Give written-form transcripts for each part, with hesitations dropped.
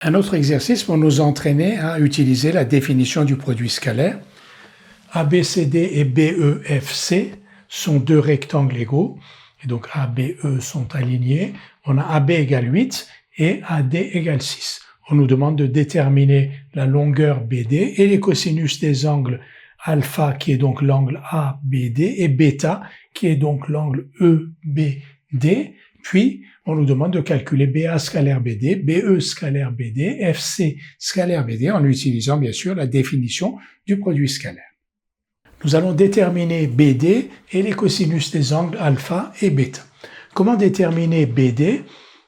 Un autre exercice pour nous entraîner à utiliser la définition du produit scalaire. ABCD et BEFC sont deux rectangles égaux, et donc ABE sont alignés. On a AB égale 8 et AD égale 6. On nous demande de déterminer la longueur BD et les cosinus des angles alpha, qui est donc l'angle ABD, et bêta, qui est donc l'angle EBD. Puis, on nous demande de calculer BA scalaire BD, BE scalaire BD, FC scalaire BD, en utilisant bien sûr la définition du produit scalaire. Nous allons déterminer BD et les cosinus des angles alpha et bêta. Comment déterminer BD?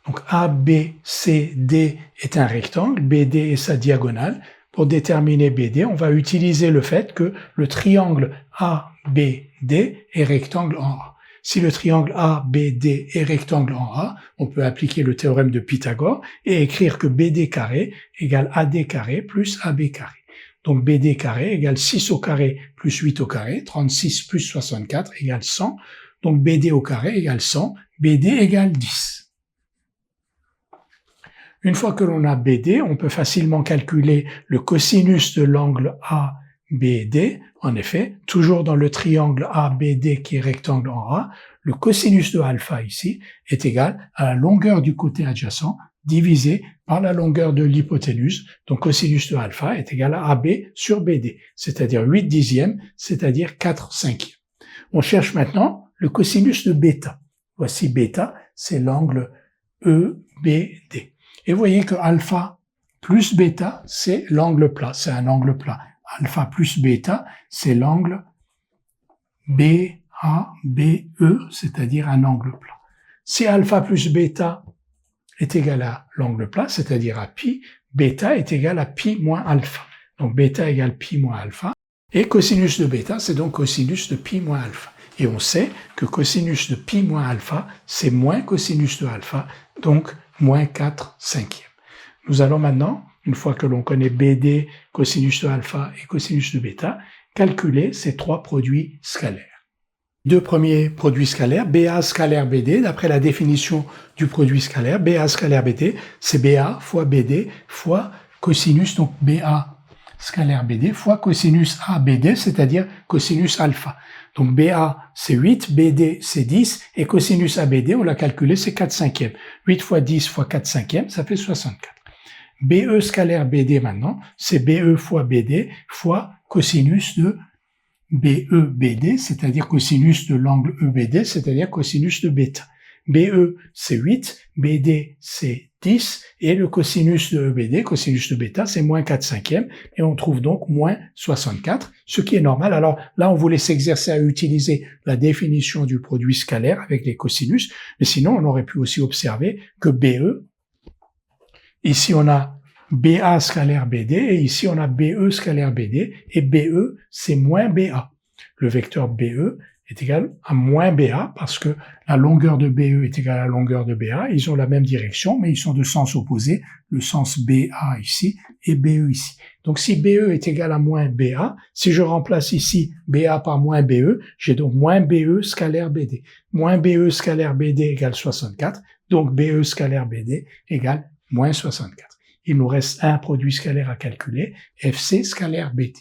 Donc ABCD est un rectangle, BD est sa diagonale. Pour déterminer BD, on va utiliser le fait que le triangle ABD est rectangle en A. Si le triangle ABD est rectangle en A, on peut appliquer le théorème de Pythagore et écrire que BD carré égale AD carré plus AB carré. Donc BD carré égale 6 au carré plus 8 au carré, 36 plus 64 égale 100. Donc BD au carré égale 100, BD égale 10. Une fois que l'on a BD, on peut facilement calculer le cosinus de l'angle ABD. En effet, toujours dans le triangle ABD qui est rectangle en A, le cosinus de alpha ici est égal à la longueur du côté adjacent divisé par la longueur de l'hypoténuse. Donc cosinus de alpha est égal à AB sur BD, c'est-à-dire 8 dixièmes, c'est-à-dire 4 cinquièmes. On cherche maintenant le cosinus de bêta. Voici bêta, c'est l'angle EBD. Et vous voyez que alpha plus bêta, c'est l'angle plat, c'est un angle plat. Alpha plus bêta, c'est l'angle BABE, c'est-à-dire un angle plat. Si alpha plus bêta est égal à l'angle plat, c'est-à-dire à pi, bêta est égal à pi moins alpha. Donc bêta égale pi moins alpha. Et cosinus de bêta, c'est donc cosinus de pi moins alpha. Et on sait que cosinus de pi moins alpha, c'est moins cosinus de alpha, donc moins 4 cinquièmes. Nous allons maintenant, une fois que l'on connaît BD, cosinus de alpha et cosinus de bêta, calculer ces trois produits scalaires. Deux premiers produits scalaires, BA scalaire BD, d'après la définition du produit scalaire, BA scalaire BD, c'est BA fois BD fois cosinus, donc BA scalaire BD fois cosinus ABD, c'est-à-dire cosinus alpha. Donc BA c'est 8, BD c'est 10, et cosinus ABD, on l'a calculé, c'est 4 cinquièmes. 8 fois 10 fois 4 cinquièmes, ça fait 64. BE scalaire BD maintenant, c'est BE fois BD fois cosinus de BEBD, c'est-à-dire cosinus de l'angle EBD, c'est-à-dire cosinus de bêta. BE, c'est 8, BD, c'est 10, et le cosinus de EBD, cosinus de bêta, c'est moins 4 cinquièmes, et on trouve donc moins 64, ce qui est normal. Alors là, on voulait s'exercer à utiliser la définition du produit scalaire avec les cosinus, mais sinon, on aurait pu aussi observer que BE, ici on a BA scalaire BD, et ici on a BE scalaire BD, et BE, c'est moins BA. Le vecteur BE est égal à moins BA, parce que la longueur de BE est égale à la longueur de BA. Ils ont la même direction, mais ils sont de sens opposé, le sens BA ici et BE ici. Donc si BE est égal à moins BA, si je remplace ici BA par moins BE, j'ai donc moins BE scalaire BD. Moins BE scalaire BD égale 64, donc BE scalaire BD égale moins 64. Il nous reste un produit scalaire à calculer, FC scalaire BD.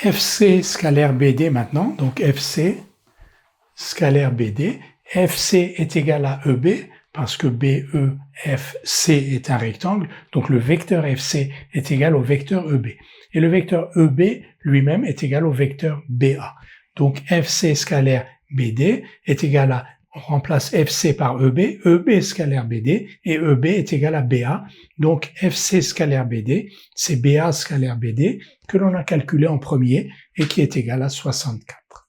FC scalaire BD maintenant, donc FC scalaire BD. FC est égal à EB, parce que BEFC est un rectangle, donc le vecteur FC est égal au vecteur EB. Et le vecteur EB lui-même est égal au vecteur BA. Donc FC scalaire BD est égal à, on remplace FC par EB, EB scalaire BD, et EB est égal à BA. Donc FC scalaire BD, c'est BA scalaire BD, que l'on a calculé en premier, et qui est égal à 64.